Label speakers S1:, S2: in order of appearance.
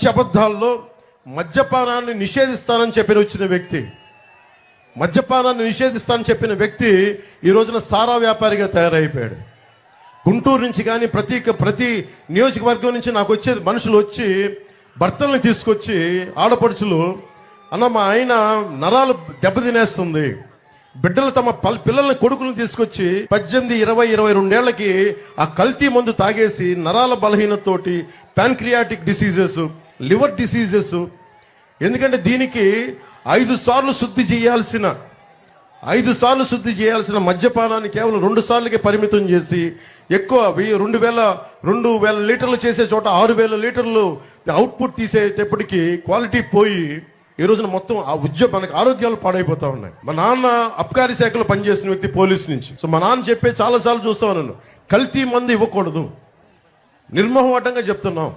S1: పచ్చి అబద్ధాల్లో మద్యపానాన్ని నిషేధిస్తానని వచ్చిన వ్యక్తి, మద్యపానాన్ని నిషేధిస్తానని చెప్పిన వ్యక్తి ఈ రోజున సారా వ్యాపారిగా తయారైపోయాడు. గుంటూరు నుంచి కానీ ప్రతి నియోజకవర్గం నుంచి నాకు వచ్చేది మనుషులు వచ్చి భర్తల్ని తీసుకొచ్చి ఆడపడుచులు, అన్న మా ఆయన నరాలు దెబ్బతినేస్తుంది, బిడ్డలు తమ పిల్లల్ని కొడుకులను తీసుకొచ్చి 18, 20, 22 ఏళ్లకి ఆ కల్తీ మందు తాగేసి నరాల బలహీనతతోటి ప్యాన్క్రియాటిక్ డిసీజెస్, లివర్ డిసీజెస్. ఎందుకంటే దీనికి 5 సార్లు శుద్ధి చేయాల్సిన మద్యపానాన్ని కేవలం 2 సార్లకే పరిమితం చేసి ఎక్కువ 2,000 లీటర్లు చేసే చోట 6,000 లీటర్లు అవుట్పుట్ తీసేటప్పటికి క్వాలిటీ పోయి ఈ రోజున మొత్తం ఆ మనకి ఆరోగ్యాలు పాడైపోతా ఉన్నాయి. మా నాన్న అబ్కారీ శాఖలో పనిచేసిన వ్యక్తి, పోలీస్ నుంచి. సో మా నాన్న చెప్పే చాలాసార్లు చూస్తా ఉన్నాను, కల్తీ మందు ఇవ్వకూడదు, నిర్మోహమాటంగా చెప్తున్నాం.